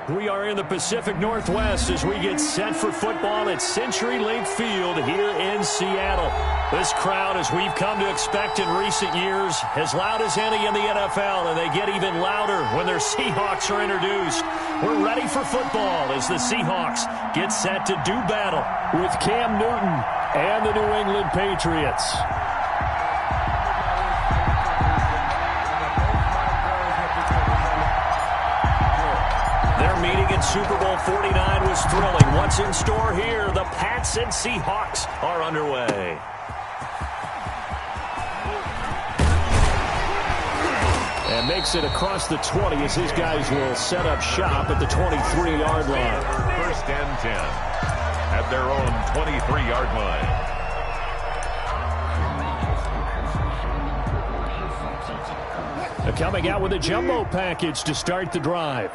We are in the Pacific Northwest as we get set for football at CenturyLink Field here in Seattle. This crowd, as we've come to expect in recent years, as loud as any in the NFL, and they get even louder when their Seahawks are introduced. We're ready for football as the Seahawks get set to do battle with Cam Newton and the New England Patriots. Meeting in Super Bowl 49 was thrilling. What's in store here? The Pats and Seahawks are underway. And makes it across the 20 as his guys will set up shop at the 23-yard line. First and 10 at their own 23-yard line. They're coming out with a jumbo package to start the drive.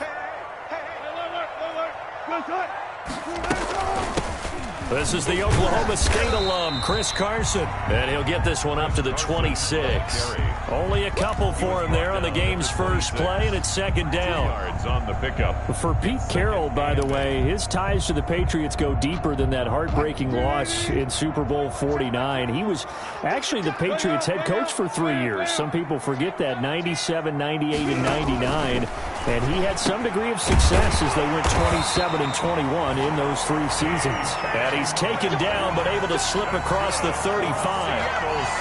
This is the Oklahoma State alum, Chris Carson, and he'll get this one up to the 26. Only a couple for him there on the game's first play, and it's second down. On the pickup. For Pete Carroll, by the way, his ties to the Patriots go deeper than that heartbreaking loss in Super Bowl 49. He was actually the Patriots head coach for 3 years. Some people forget that, 97, 98, and 99. And he had some degree of success as they went 27 and 21 in those 3 seasons. And he's taken down but able to slip across the 35.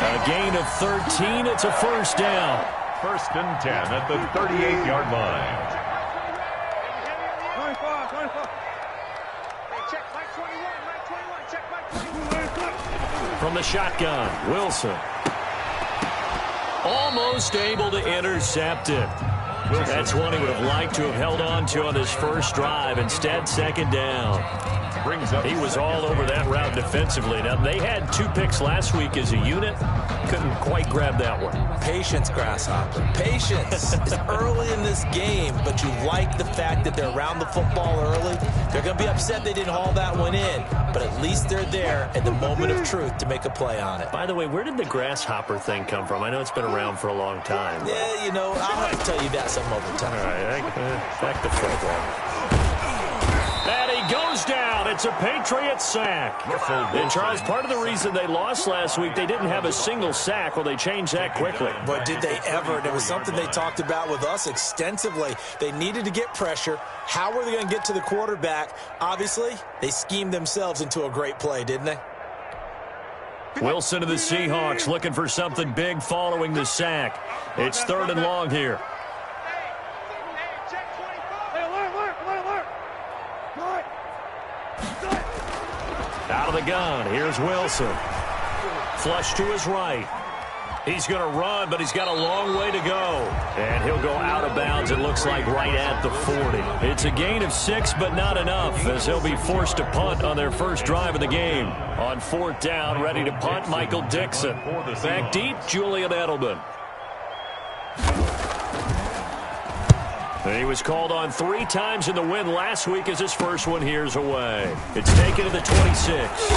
A gain of 13. It's a first down. First and 10 at the 38-yard line. From the shotgun, Wilson. Almost able to intercept it. That's one he would have liked to have held on to on his first drive. Instead, second down. He was all over that route defensively. Now, they had 2 picks last week as a unit. Couldn't quite grab that one. Patience, Grasshopper. Patience. It's early in this game, but you like the fact that they're around the football early. They're going to be upset they didn't haul that one in, but at least they're there at the moment of truth to make a play on it. By the way, where did the grasshopper thing come from? I know it's been around for a long time. Yeah, you know, I'll have to tell you that some other time. All right, back to football. And he goes down. It's a Patriots sack. And, Charles, part of the reason they lost last week, they didn't have a single sack. Well, they changed that quickly. But did they ever? And it was something they talked about with us extensively. They needed to get pressure. How were they going to get to the quarterback? Obviously, they schemed themselves into a great play, didn't they? Wilson of the Seahawks looking for something big following the sack. It's 3rd and long here. Out of the gun, here's Wilson. Flush to his right. He's going to run, but he's got a long way to go. And he'll go out of bounds, it looks like, right at the 40. It's a gain of 6, but not enough, as he'll be forced to punt on their first drive of the game. On 4th down, ready to punt, Michael Dixon. Back deep, Julian Edelman. He was called on 3 times in the win last week as his first one here's away. It's taken to the 26.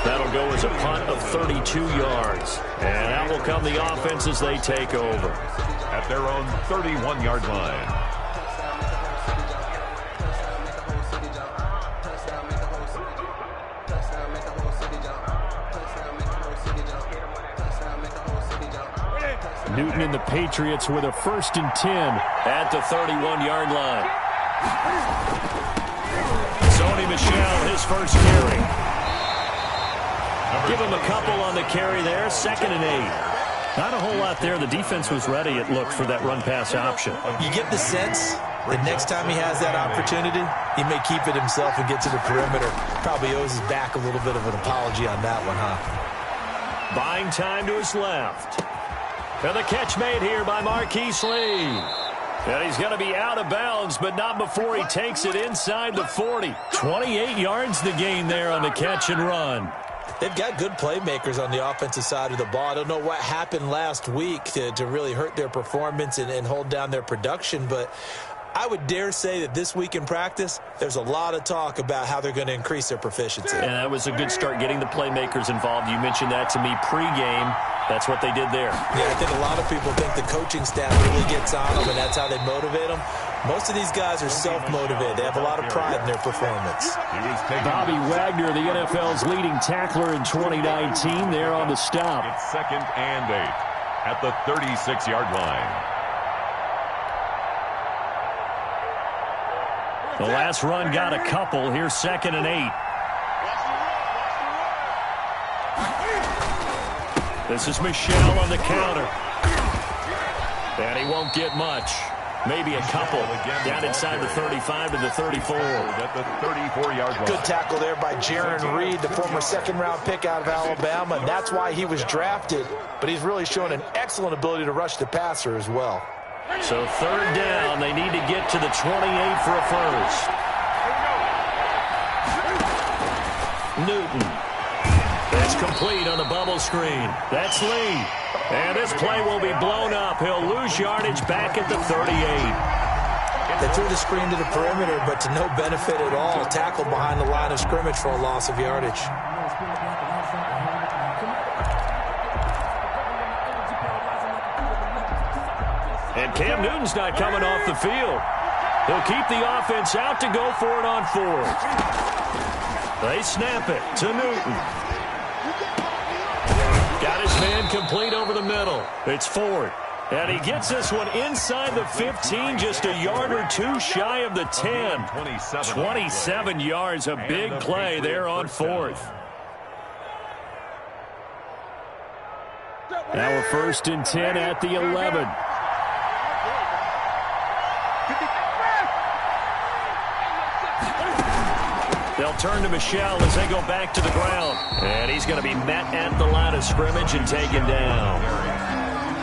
That'll go as a punt of 32 yards. And out will come the offense as they take over. At their own 31-yard line. Newton and the Patriots with a 1st and 10 at the 31-yard line. Sony Michel, his first carry. Give him a couple on the carry there. 2nd and 8. Not a whole lot there. The defense was ready, it looked, for that run-pass option. You get the sense that next time he has that opportunity, he may keep it himself and get to the perimeter. Probably owes his back a little bit of an apology on that one, huh? Buying time to his left. And the catch made here by Marquise Lee. And he's going to be out of bounds, but not before he takes it inside the 40. 28 yards the gain there on the catch and run. They've got good playmakers on the offensive side of the ball. I don't know what happened last week to really hurt their performance and hold down their production, but I would dare say that this week in practice, there's a lot of talk about how they're going to increase their proficiency. And that was a good start, getting the playmakers involved. You mentioned that to me pregame. That's what they did there. Yeah, I think a lot of people think the coaching staff really gets on them, and that's how they motivate them. Most of these guys are self-motivated. They have a lot of pride in their performance. Bobby Wagner, the NFL's leading tackler in 2019, there on the stop. It's 2nd and 8 at the 36-yard line. The last run got a couple. Here's 2nd and 8. This is Michelle on the counter. And he won't get much. Maybe a couple. Down inside the 35 to the 34. At the 34-yard line. Good tackle there by Jaron Reed, the former second-round pick out of Alabama. And that's why he was drafted. But he's really shown an excellent ability to rush the passer as well. So 3rd down. They need to get to the 28 for a first. Newton. That's complete on the bubble screen. That's Lee. And this play will be blown up. He'll lose yardage back at the 38. They threw the screen to the perimeter, but to no benefit at all. Tackled behind the line of scrimmage for a loss of yardage. And Cam Newton's not coming off the field. He'll keep the offense out to go for it on 4th. They snap it to Newton. Got his man complete over the middle. It's 4th. And he gets this one inside the 15, just a yard or two shy of the 10. 27 yards, a big play there on 4th. Now we're 1st and 10 at the 11. They'll turn to Michelle as they go back to the ground. And he's going to be met at the line of scrimmage and taken down.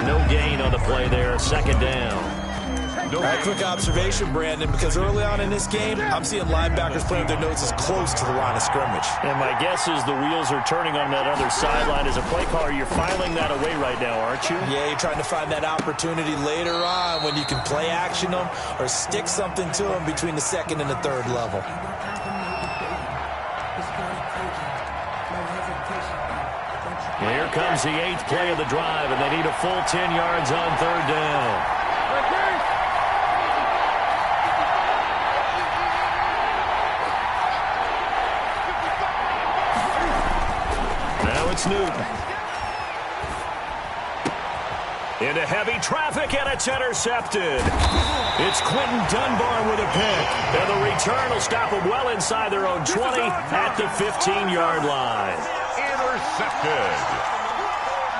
No gain on the play there. 2nd down. All right, quick observation, Brandon, because early on in this game, I'm seeing linebackers playing with their noses close to the line of scrimmage. And my guess is the wheels are turning on that other sideline. As a play caller, you're filing that away right now, aren't you? Yeah, you're trying to find that opportunity later on when you can play action them or stick something to them between the 2nd and the 3rd level. Here comes the 8th play of the drive, and they need a full 10 yards on 3rd down. Now it's Newton. Into heavy traffic, and it's intercepted. It's Quentin Dunbar with a pick. And the return will stop them well inside their own 20 at the 15-yard line. Intercepted.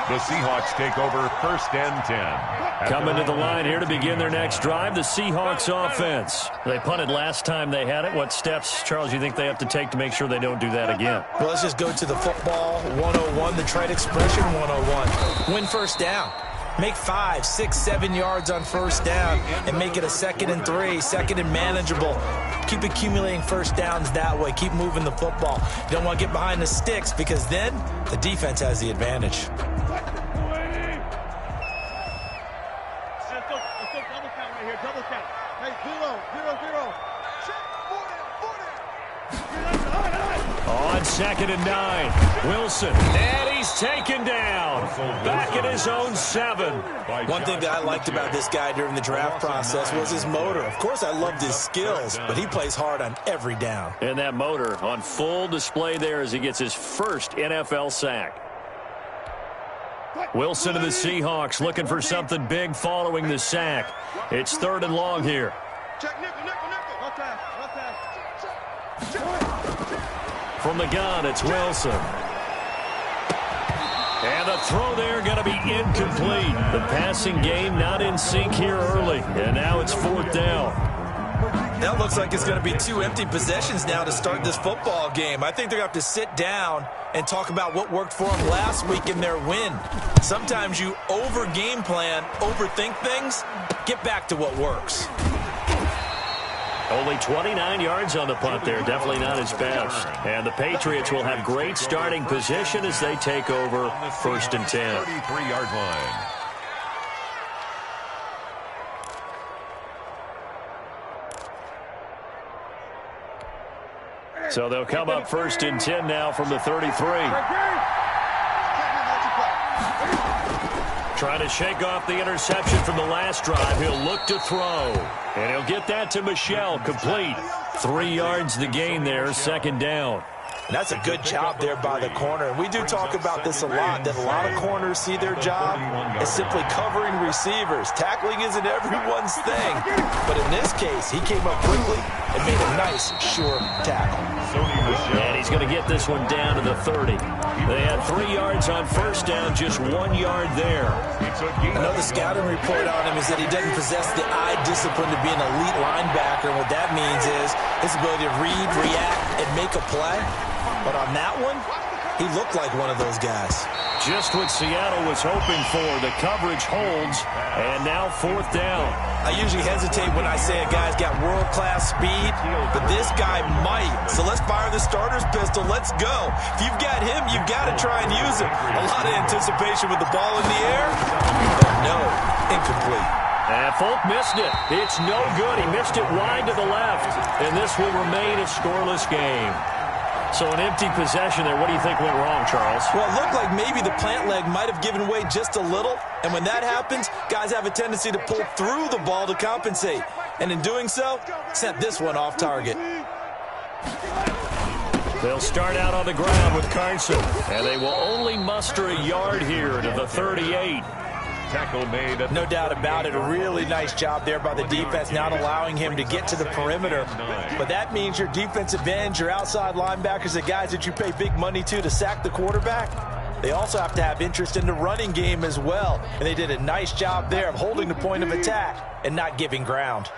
The Seahawks take over 1st and 10. Coming to the line here to begin their next drive, the Seahawks offense. They punted last time they had it. What steps, Charles, you think they have to take to make sure they don't do that again? Well, let's just go to the football 101, the trade expression 101. Win 1st down. Make 5, 6, 7 yards on 1st down and make it a 2nd and 3, 2nd and manageable. Keep accumulating 1st downs that way. Keep moving the football. You don't want to get behind the sticks because then the defense has the advantage. Double count. Hey, 0-0-0. On 2nd and 9, Wilson, and he's taken down. Back at his own 7. One thing that I liked about this guy during the draft process was his motor. Of course, I loved his skills, but he plays hard on every down. And that motor on full display there as he gets his first NFL sack. Wilson and the Seahawks looking for something big following the sack. It's 3rd and long here. From the gun, it's Wilson. And the throw there going to be incomplete. The passing game not in sync here early. And now it's 4th down. That looks like it's going to be 2 empty possessions now to start this football game. I think they're going to have to sit down and talk about what worked for them last week in their win. Sometimes you over-game plan, overthink things, get back to what works. Only 29 yards on the punt there. Definitely not his best. And the Patriots will have great starting position as they take over 1st and 10. 33-yard line. So they'll come up 1st and 10 now from the 33. Trying to shake off the interception from the last drive. He'll look to throw. And he'll get that to Michel. Complete. 3 yards the gain there. Second down. And that's a good job there by the corner. We do talk about this a lot, that a lot of corners see their job as simply covering receivers. Tackling isn't everyone's thing. But in this case, he came up quickly and made a nice, sure tackle. And he's going to get this one down to the 30. They had 3 yards on first down, just 1 yard there. Another scouting report on him is that he doesn't possess the eye discipline to be an elite linebacker. And what that means is his ability to read, react, and make a play. But on that one, he looked like one of those guys. Just what Seattle was hoping for. The coverage holds, and now 4th down. I usually hesitate when I say a guy's got world-class speed, but this guy might. So let's fire the starter's pistol. Let's go. If you've got him, you've got to try and use him. A lot of anticipation with the ball in the air. But no, incomplete. And Folk missed it. It's no good. He missed it wide to the left, and this will remain a scoreless game. So an empty possession there. What do you think went wrong, Charles? Well, it looked like maybe the plant leg might have given way just a little. And when that happens, guys have a tendency to pull through the ball to compensate. And in doing so, sent this one off target. They'll start out on the ground with Carson. And they will only muster a yard here to the 38. Tackle made. No doubt about it. A really nice job there by the defense, not allowing him to get to the perimeter. But that means your defensive ends, your outside linebackers, the guys that you pay big money to sack the quarterback, they also have to have interest in the running game as well. And they did a nice job there of holding the point of attack and not giving ground.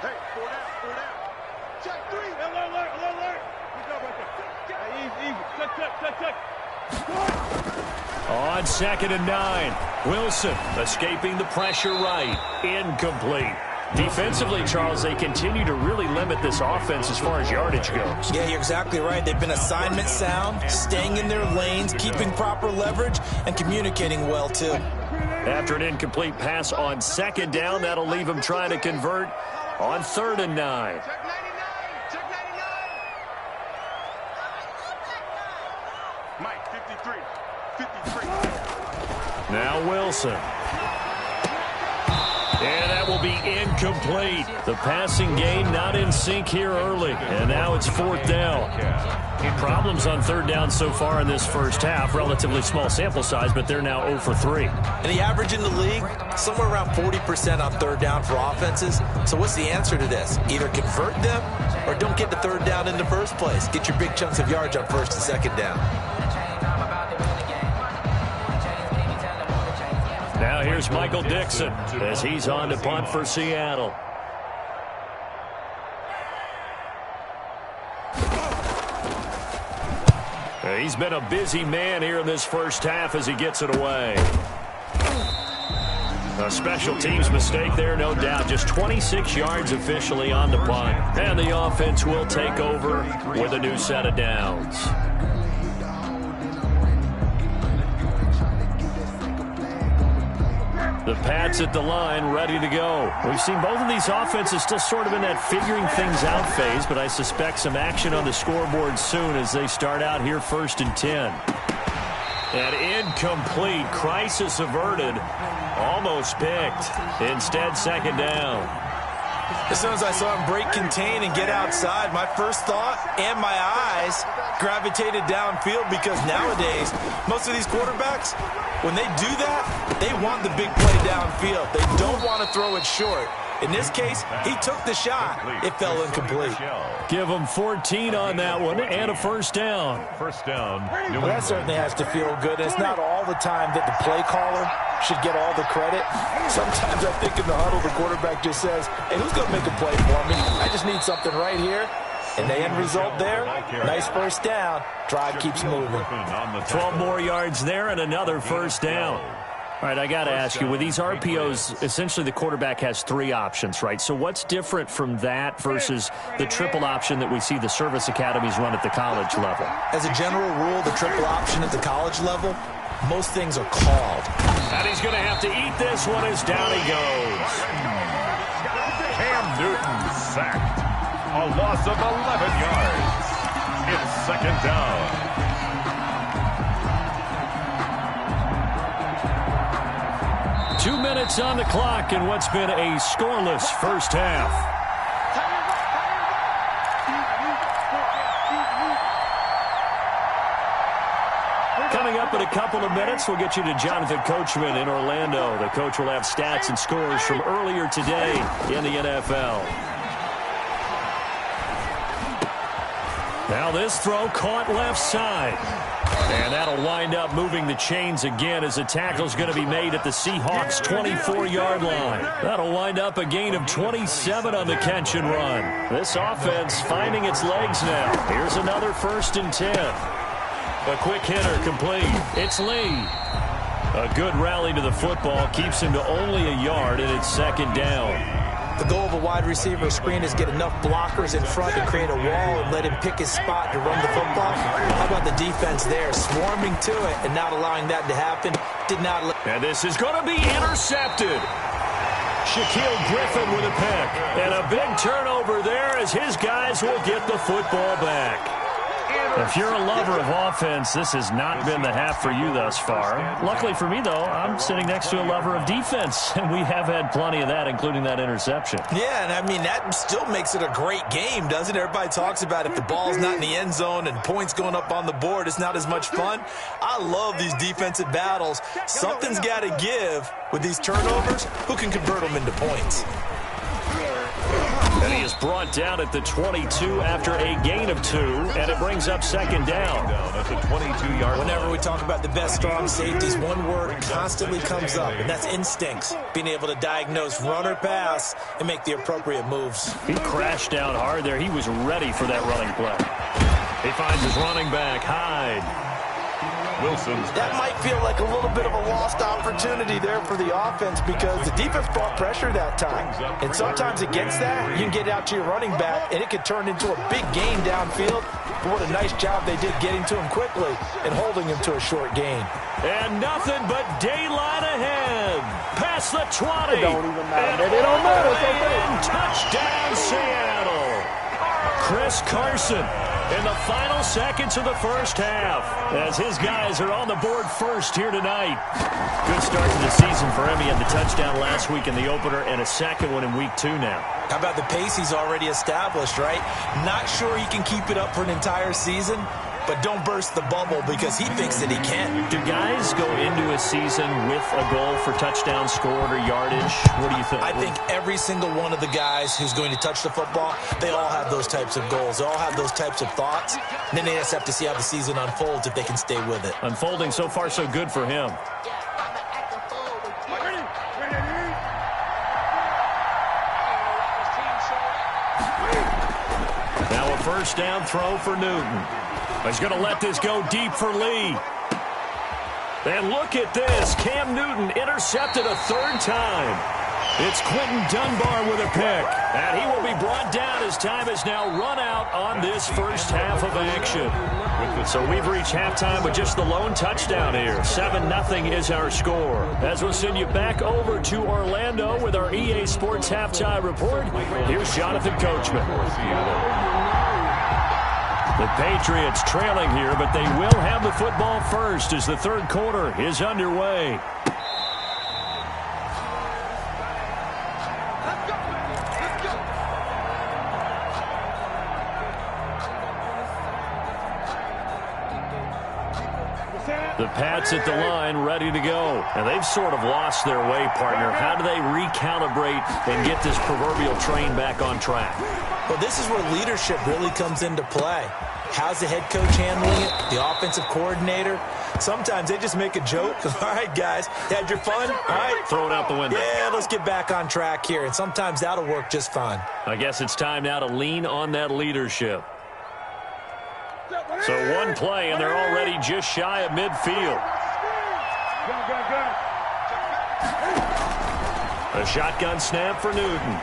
Hey, 4 down. Check 3. Alert. Easy. Check. On 2nd and 9, Wilson escaping the pressure right. Incomplete. Defensively, Charles, they continue to really limit this offense as far as yardage goes. Yeah, you're exactly right. They've been assignment sound, staying in their lanes, keeping proper leverage, and communicating well, too. After an incomplete pass on 2nd down, that'll leave them trying to convert on 3rd and 9. Mike, 53. Now Wilson. And that will be incomplete. The passing game not in sync here early. And now it's 4th down. Problems on 3rd down so far in this first half. Relatively small sample size, but they're now 0 for 3. And the average in the league, somewhere around 40% on 3rd down for offenses. So what's the answer to this? Either convert them or don't get the 3rd down in the first place. Get your big chunks of yards on 1st and 2nd down. Now here's Michael Dixon as he's on to punt for Seattle. He's been a busy man here in this first half as he gets it away. A special teams mistake there, no doubt. Just 26 yards officially on the punt. And the offense will take over with a new set of downs. The Pats at the line, ready to go. We've seen both of these offenses still sort of in that figuring things out phase, but I suspect some action on the scoreboard soon as they start out here 1st and 10. And incomplete. Crisis averted. Almost picked. Instead, 2nd down. As soon as I saw him break contain and get outside, my first thought and my eyes gravitated downfield, because nowadays, most of these quarterbacks, when they do that, they want the big play downfield. They don't want to throw it short. In this case, he took the shot. It fell incomplete. Give him 14 on that one and a 1st down. First down. Well, that certainly has to feel good. It's not all the time that the play caller should get all the credit. Sometimes I think in the huddle, the quarterback just says, hey, who's going to make a play for me? I just need something right here. And the end result there, nice 1st down. Drive keeps moving. 12 more yards there and another 1st down. All right, I got to ask you, with these RPOs, essentially the quarterback has 3 options, right? So what's different from that versus the triple option that we see the service academies run at the college level? As a general rule, the triple option at the college level, most things are called. And he's going to have to eat this one as down he goes. Cam Newton sacked. A loss of 11 yards. It's 2nd down. 2 minutes on the clock in what's been a scoreless first half. Coming up in a couple of minutes, we'll get you to Jonathan Coachman in Orlando. The coach will have stats and scores from earlier today in the NFL. Now this throw caught left side. And that'll wind up moving the chains again as the tackle's going to be made at the Seahawks' 24-yard line. That'll wind up a gain of 27 on the catch and run. This offense finding its legs now. Here's another 1st and 10. A quick hitter complete. It's Lee. A good rally to the football keeps him to only a yard, and it's 2nd down. The goal of a wide receiver screen is get enough blockers in front to create a wall and let him pick his spot to run the football. How about the defense there, swarming to it and not allowing that to happen? Did not let. And this is going to be intercepted. Shaquille Griffin with a pick. And a big turnover there as his guys will get the football back. If you're a lover of offense, this has not been the half for you thus far. Luckily for me, though, I'm sitting next to a lover of defense, and we have had plenty of that, including that interception. Yeah, and I mean, that still makes it a great game, doesn't it? Everybody talks about if the ball's not in the end zone and points going up on the board, it's not as much fun. I love these defensive battles. Something's got to give with these turnovers. Who can convert them into points? And he is brought down at the 22 after a gain of 2, and it brings up 2nd down. At the 22-yard line. Whenever we talk about the best strong safeties, one word constantly comes up, and that's instincts. Being able to diagnose run or pass and make the appropriate moves. He crashed down hard there. He was ready for that running play. He finds his running back, Hyde. Wilson's that might feel like a little bit of a lost opportunity there for the offense because the defense brought pressure that time. And sometimes against that, you can get out to your running back, and it could turn into a big gain downfield. But what a nice job they did getting to him quickly and holding him to a short gain. And nothing but daylight ahead. Past the 20. It don't even matter. It don't matter. And touchdown, Seattle. Chris Carson in the final seconds of the first half as his guys are on the board first here tonight. Good start to the season for him. He had the touchdown last week in the opener and a second one in week 2 now. How about the pace he's already established, right? Not sure he can keep it up for an entire season, but don't burst the bubble because he thinks that he can. Do guys go into a season with a goal for touchdown scored or yardage? What do you think? I think every single one of the guys who's going to touch the football, they all have those types of goals. They all have those types of thoughts. And then they just have to see how the season unfolds if they can stay with it. Unfolding so far so good for him. Now a first down throw for Newton. He's going to let this go deep for Lee. And look at this. Cam Newton intercepted a 3rd time. It's Quentin Dunbar with a pick. And he will be brought down as time is now run out on this first half of action. So we've reached halftime with just the lone touchdown here. 7-0 is our score. As we'll send you back over to Orlando with our EA Sports Halftime Report, here's Jonathan Coachman. The Patriots trailing here, but they will have the football first as the 3rd quarter is underway. The Pats at the line, ready to go. And they've sort of lost their way, partner. How do they recalibrate and get this proverbial train back on track? Well, this is where leadership really comes into play. How's the head coach handling it? The offensive coordinator? Sometimes they just make a joke. All right, guys, had your fun? All right. Throw it out the window. Yeah, let's get back on track here. And sometimes that'll work just fine. I guess it's time now to lean on that leadership. So one play, and they're already just shy of midfield. A shotgun snap for Newton.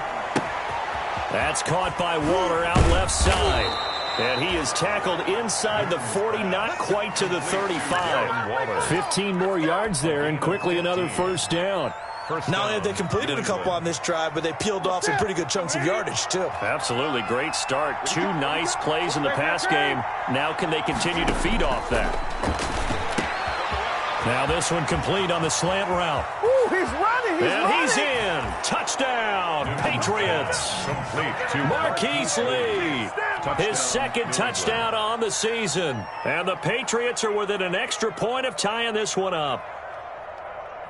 That's caught by Waller out left side. And he is tackled inside the 40, not quite to the 35. 15 more yards there, and quickly another first down. Not only have they completed a couple on this drive, but they peeled off some pretty good chunks of yardage, too. Absolutely. Great start. 2 nice plays in the pass game. Now can they continue to feed off that? Now this one complete on the slant route. Ooh, he's running. And he's in. Touchdown, Patriots. Complete to Marquise Lee. His second touchdown on the season. And the Patriots are within an extra point of tying this one up.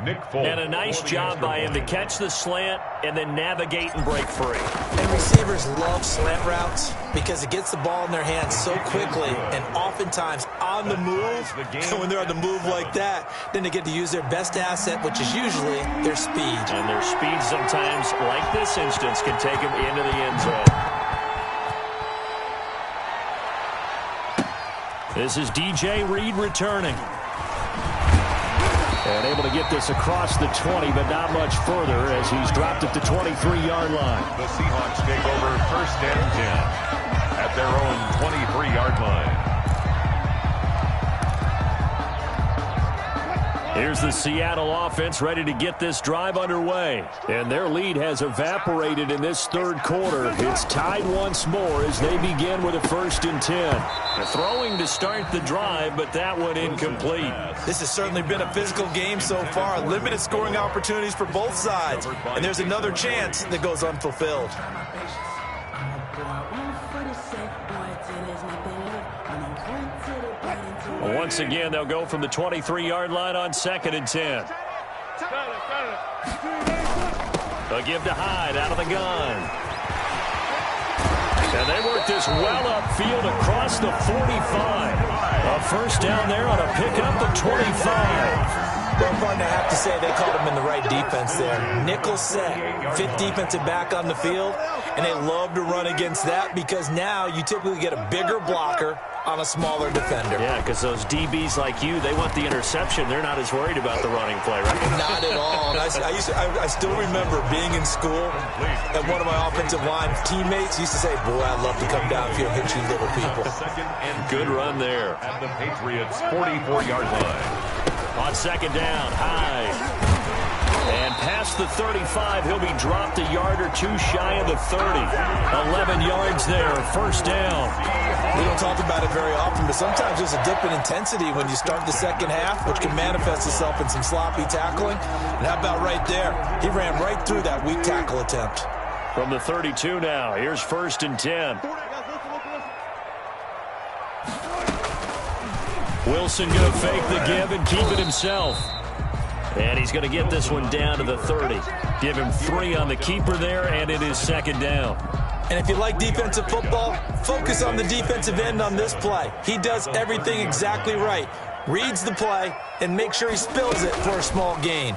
Nick Foles. And a nice job by him to catch the slant and then navigate and break free. And receivers love slant routes because it gets the ball in their hands so quickly and oftentimes on the move. And when they're on the move like that, then they get to use their best asset, which is usually their speed. And their speed sometimes, like this instance, can take them into the end zone. This is DJ Reed returning. And able to get this across the 20, but not much further as he's dropped at the 23-yard line. The Seahawks take over 1st and 10 at their own 23-yard line. Here's the Seattle offense ready to get this drive underway. And their lead has evaporated in this third quarter. It's tied once more as they begin with a 1st and 10. They're throwing to start the drive, but that one incomplete. This has certainly been a physical game so far. Limited scoring opportunities for both sides. And there's another chance that goes unfulfilled. Once again, they'll go from the 23-yard line on 2nd and 10. They'll give to Hyde out of the gun. And they work this well upfield across the 45. A first down there on a pickup at 25. Well, partner, I have to say they called him in the right defense there. Nickel set, 5th defensive back on the field, and they love to run against that because now you typically get a bigger blocker on a smaller defender. Yeah, because those DBs like you, they want the interception. They're not as worried about the running play, right? Not at all. And I still remember being in school, and one of my offensive line teammates used to say, boy, I'd love to come downfield and hit you little people. Good run there. At the Patriots' 44-yard line. On 2nd down, Hyde. And past the 35, he'll be dropped a yard or two shy of the 30. 11 yards there, 1st down. We don't talk about it very often, but sometimes there's a dip in intensity when you start the second half, which can manifest itself in some sloppy tackling. And how about right there? He ran right through that weak tackle attempt. From the 32 now, here's 1st and 10. Wilson going to fake the give and keep it himself. And he's going to get this one down to the 30. Give him 3 on the keeper there, and it is 2nd down. And if you like defensive football, focus on the defensive end on this play. He does everything exactly right. Reads the play and makes sure he spills it for a small gain.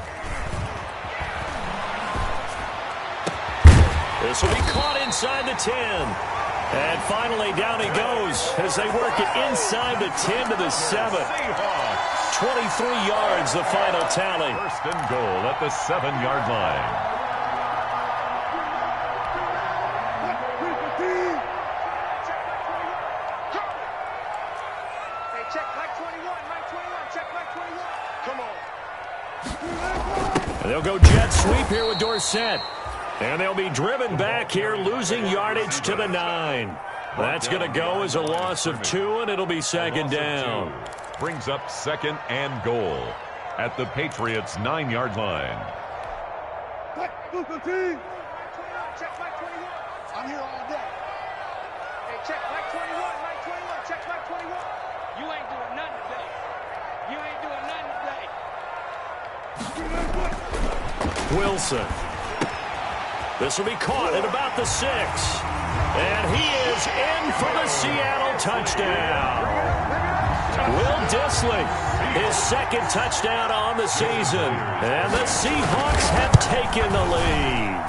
This will be caught inside the 10. And finally, down he goes as they work it inside the 10 to the 7. 23 yards, the final tally. 1st and goal at the 7-yard line. Hey, check Mike 21, Mike 21, check Mike 21. Come on. And they'll go jet sweep here with Dorsett. And they'll be driven back here, losing yardage to the 9. That's going to go as a loss of 2, and it'll be 2nd down. Brings up 2nd and goal at the Patriots' 9-yard line. Check Mike 21. I'm here all day. Hey, check Mike 21, Mike 21, check Mike 21. You ain't doing nothing today. You ain't doing nothing today. Wilson. This will be caught at about the 6. And he is in for the Seattle touchdown. Will Dissly, his 2nd touchdown on the season. And the Seahawks have taken the lead.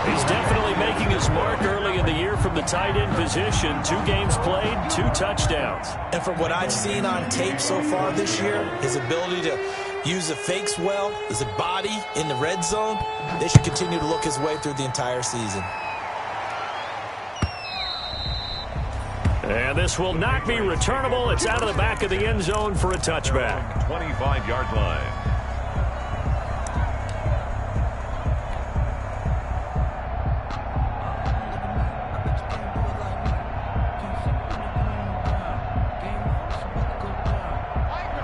He's definitely making his mark early in the year from the tight end position. 2 games played, 2 touchdowns. And from what I've seen on tape so far this year, his ability to use the fakes well, his body in the red zone, they should continue to look his way through the entire season. And this will not be returnable. It's out of the back of the end zone for a touchback. 25-yard line.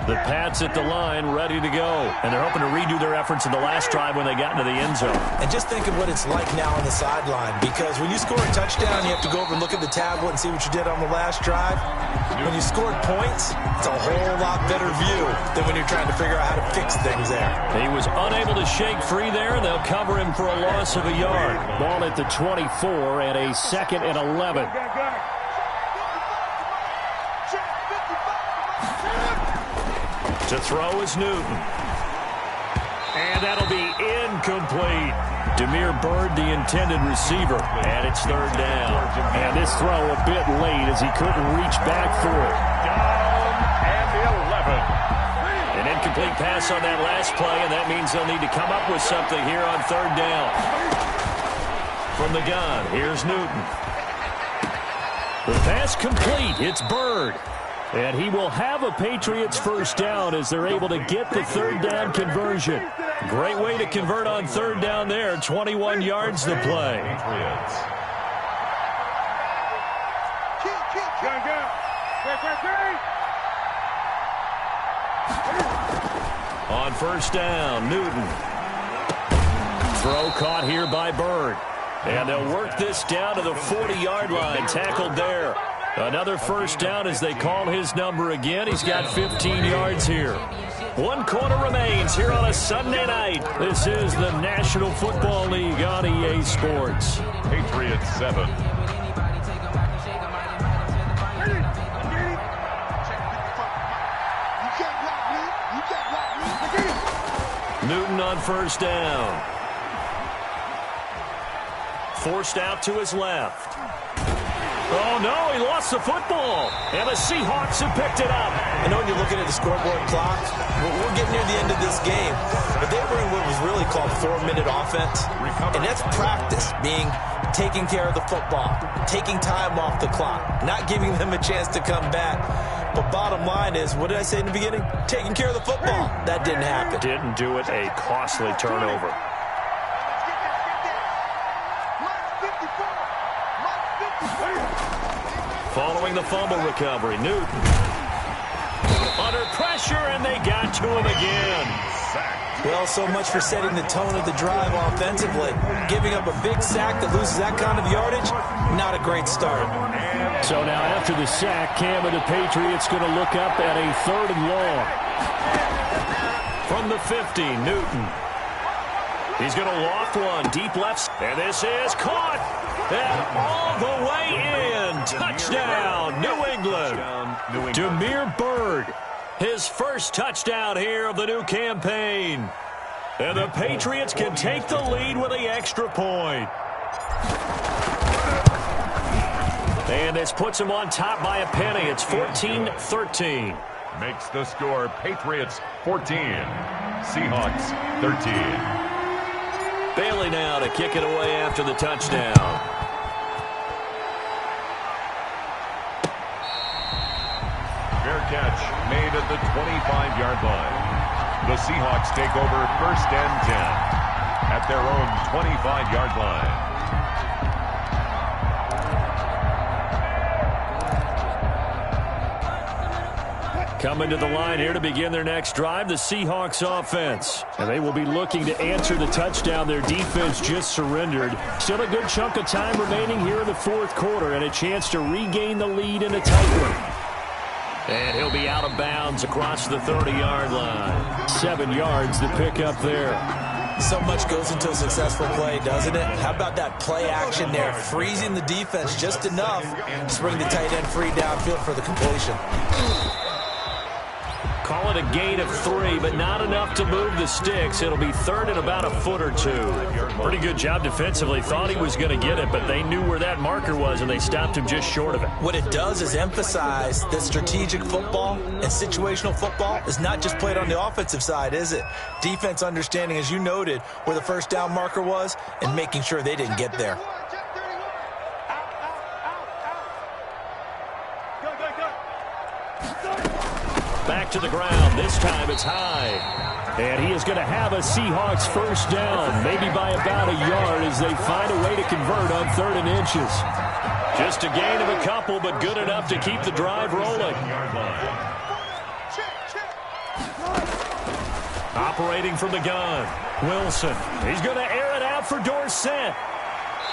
The Pats at the line, ready to go. And they're hoping to redo their efforts in the last drive when they got into the end zone. And just think of what it's like now on the sideline, because when you score a touchdown, you have to go over and look at the tablet and see what you did on the last drive. When you scored points, it's a whole lot better view than when you're trying to figure out how to fix things there. He was unable to shake free there, and they'll cover him for a loss of a yard. Ball at the 24 and a 2nd and 11. To throw is Newton. And that'll be incomplete. Demir Bird, the intended receiver. And it's 3rd down. And this throw a bit late as he couldn't reach back for it. Down and 11. An incomplete pass on that last play, and that means they'll need to come up with something here on 3rd down. From the gun, here's Newton. The pass complete. It's Bird. And he will have a Patriots first down as they're able to get the 3rd down conversion. Great way to convert on 3rd down there. 21 yards to play. Patriots. On 1st down, Newton. Throw caught here by Bird. And they'll work this down to the 40-yard line. Tackled there. Another first down as they call his number again. He's got 15 yards here. 1 quarter remains here on a Sunday night. This is the National Football League on EA Sports. Patriots 7. Newton on 1st down. Forced out to his left. Oh, no, he lost the football. And the Seahawks have picked it up. I know when you're looking at the scoreboard clock, we're getting near the end of this game. But they were in what was really called 4-minute offense. And that's practice, being taking care of the football, taking time off the clock, not giving them a chance to come back. But bottom line is, what did I say in the beginning? Taking care of the football. That didn't happen. Didn't do it. A costly turnover. Following the fumble recovery, Newton. Under pressure, and they got to him again. Well, so much for setting the tone of the drive offensively. Giving up a big sack that loses that kind of yardage, not a great start. So now after the sack, Cam and the Patriots going to look up at a 3rd and long. From the 50, Newton. He's going to loft one, deep left, and this is caught. And all the way in. Touchdown, New England. Demir Bird, his first touchdown here of the new campaign. And the Patriots can take the lead with the extra point. And this puts them on top by a penny. It's 14-13. Makes the score Patriots 14. Seahawks 13. Bailey now to kick it away after the touchdown. Fair catch made at the 25-yard line. The Seahawks take over 1st and 10 at their own 25-yard line. Coming to the line here to begin their next drive, the Seahawks offense. And they will be looking to answer the touchdown their defense just surrendered. Still a good chunk of time remaining here in the 4th quarter and a chance to regain the lead in a tight one. And he'll be out of bounds across the 30-yard line. 7 yards to pick up there. So much goes into a successful play, doesn't it? How about that play action there? Freezing the defense just enough to bring the tight end free downfield for the completion. Call it a gain of 3, but not enough to move the sticks. It'll be 3rd and about a foot or 2. Pretty good job defensively. Thought he was going to get it, but they knew where that marker was, and they stopped him just short of it. What it does is emphasize that strategic football and situational football is not just played on the offensive side, is it? Defense understanding, as you noted, where the first down marker was and making sure they didn't get there. Back to the ground. This time it's high. And he is going to have a Seahawks first down, maybe by about a yard as they find a way to convert on 3rd and inches. Just a gain of a couple, but good enough to keep the drive rolling. Operating from the gun, Wilson. He's going to air it out for Dorsett.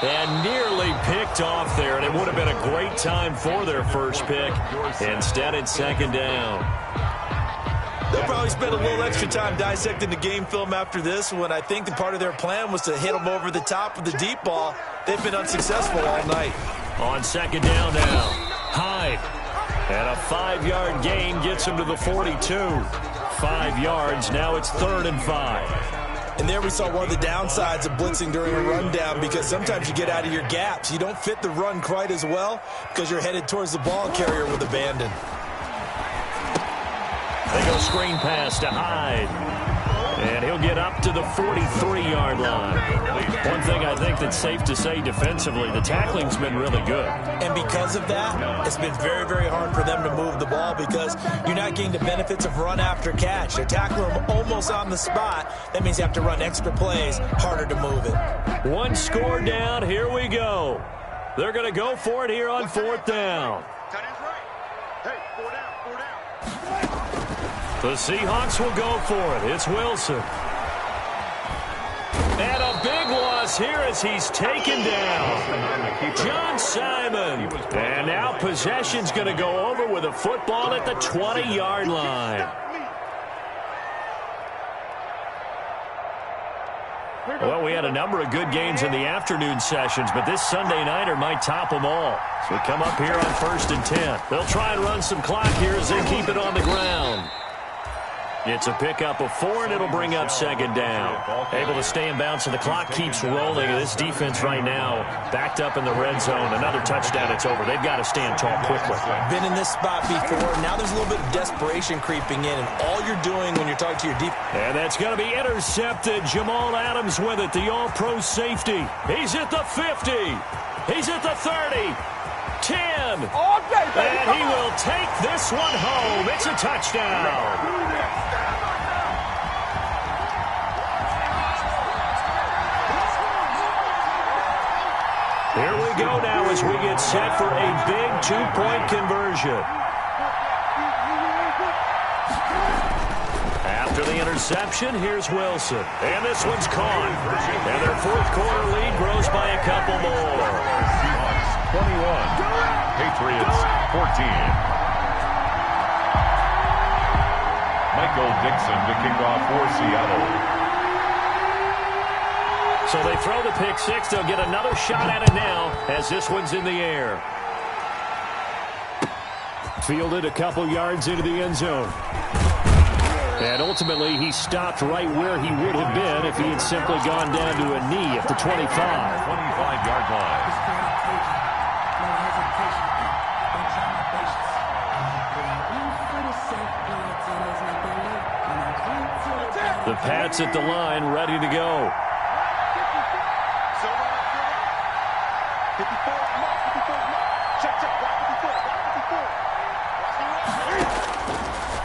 And nearly picked off there, and it would have been a great time for their first pick. Instead, it's second down. They'll probably spend a little extra time dissecting the game film after this one. I think the part of their plan was to hit them over the top of the deep ball. They've been unsuccessful all night. On second down now, Hyde. And a 5-yard gain gets him to the 42. 5 yards, now it's 3rd and 5. And there we saw one of the downsides of blitzing during a rundown, because sometimes you get out of your gaps. You don't fit the run quite as well because you're headed towards the ball carrier with abandon. They go screen pass to Hyde. And he'll get up to the 43-yard line. One thing I think that's safe to say defensively, the tackling's been really good. And because of that, it's been very, very hard for them to move the ball because you're not getting the benefits of run after catch. They're tackling them almost on the spot. That means you have to run extra plays, harder to move it. One score down, here we go. They're going to go for it here on 4th down. The Seahawks will go for it. It's Wilson. And a big loss here as he's taken down. John Simon. And now possession's going to go over with a football at the 20-yard line. Well, we had a number of good games in the afternoon sessions, but this Sunday nighter might top them all. So we come up here on 1st and 10. They'll try and run some clock here as they keep it on the ground. It's a pickup of 4, and it'll bring up second down. Able to stay in bounds, so the clock keeps rolling. This defense right now backed up in the red zone. Another touchdown, it's over. They've got to stand tall quickly. Been in this spot before. Now there's a little bit of desperation creeping in, and all you're doing when you're talking to your defense. And that's going to be intercepted. Jamal Adams with it, the all-pro safety. He's at the 50. He's at the 30. 10. All day, baby. And he will take this one home. It's a touchdown. Here we go now as we get set for a big 2-point conversion. After the interception, here's Wilson. And this one's caught. And their 4th quarter lead grows by a couple more. Seahawks 21, Patriots 14. Michael Dixon to kick off for Seattle. So they throw the pick 6. They'll get another shot at it now as this one's in the air. Fielded a couple yards into the end zone. And ultimately, he stopped right where he would have been if he had simply gone down to a knee at the 25. 25-yard line. The Pats at the line, ready to go.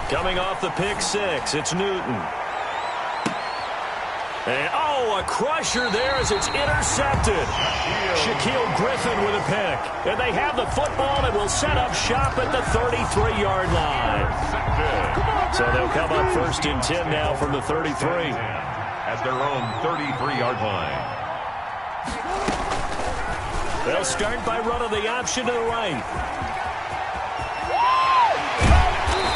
Coming off the pick 6, it's Newton. And, a crusher there as it's intercepted. Shaquille Griffin with a pick. And they have the football and will set up shop at the 33-yard line. So they'll come up 1st and 10 now from the 33. At their own 33-yard line. They'll start by running the option to the right.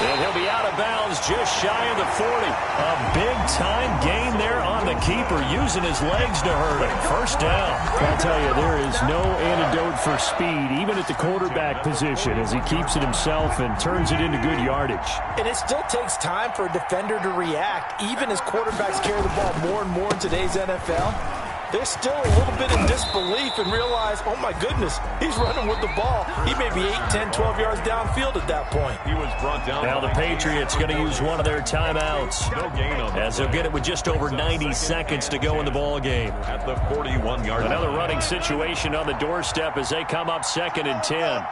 And he'll be out of bounds just shy of the 40. A big-time gain there on the keeper, using his legs to hurt him. First down. I'll tell you, there is no antidote for speed, even at the quarterback position, as he keeps it himself and turns it into good yardage. And it still takes time for a defender to react, even as quarterbacks carry the ball more and more in today's NFL. They're still a little bit in disbelief and realize, oh, my goodness, he's running with the ball. He may be 8, 10, 12 yards downfield at that point. He was brought down. Now the Patriots going to use one of their timeouts. No gain on as they'll get it with just over 90 seconds to go in the ball game. At the 41-yard line. Another running situation on the doorstep as they come up 2nd and 10.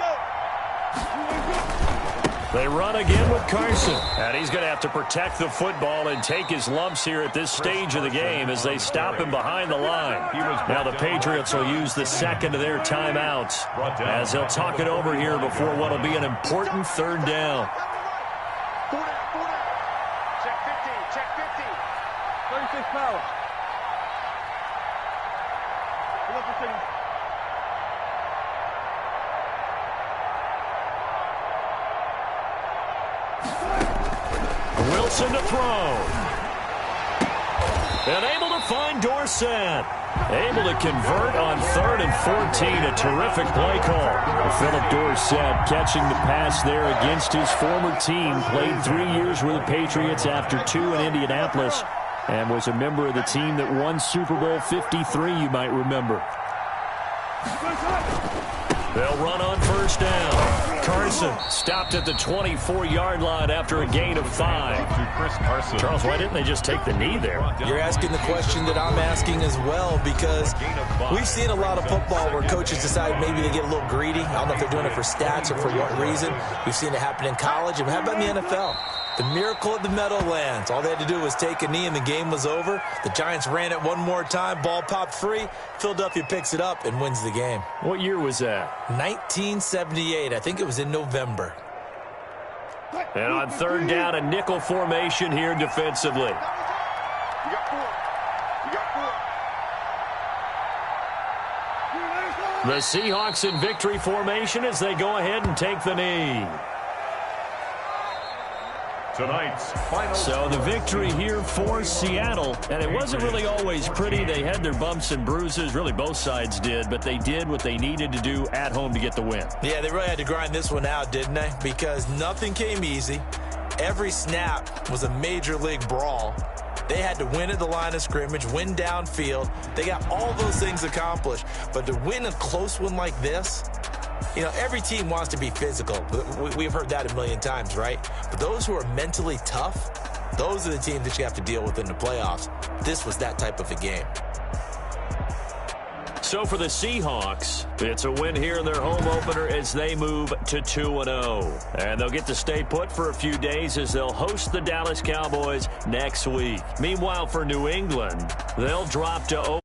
They run again with Carson. And he's going to have to protect the football and take his lumps here at this stage of the game as they stop him behind the line. Now the Patriots will use the second of their timeouts as they'll talk it over here before what will be an important 3rd down. Check 50, check 50. Wilson to throw. And able to find Dorsett. Able to convert on 3rd and 14. A terrific play call. Philip Dorsett catching the pass there against his former team. Played 3 years with the Patriots after 2 in Indianapolis. And was a member of the team that won Super Bowl 53, you might remember. They'll run on 1st down. Carson stopped at the 24-yard line after a gain of 5. Charles, why didn't they just take the knee there? You're asking the question that I'm asking as well, because we've seen a lot of football where coaches decide maybe they get a little greedy. I don't know if they're doing it for stats or for what reason. We've seen it happen in college. And how about in the NFL? The miracle of the Meadowlands. All they had to do was take a knee and the game was over. The Giants ran it one more time. Ball popped free. Philadelphia picks it up and wins the game. What year was that? 1978. I think it was in November. And on 3rd down, a nickel formation here defensively. The Seahawks in victory formation as they go ahead and take the knee. Tonight's final. So the victory here for Seattle, and it wasn't really always pretty. They had their bumps and bruises, really both sides did, but they did what they needed to do at home to get the win. Yeah, they really had to grind this one out, didn't they? Because nothing came easy. Every snap was a major league brawl. They had to win at the line of scrimmage, win downfield. They got all those things accomplished. But to win a close one like this, you know, every team wants to be physical. We've heard that a million times, right? But those who are mentally tough, those are the teams that you have to deal with in the playoffs. This was that type of a game. So for the Seahawks, it's a win here in their home opener as they move to 2-0. And they'll get to stay put for a few days as they'll host the Dallas Cowboys next week. Meanwhile, for New England, they'll drop to 0.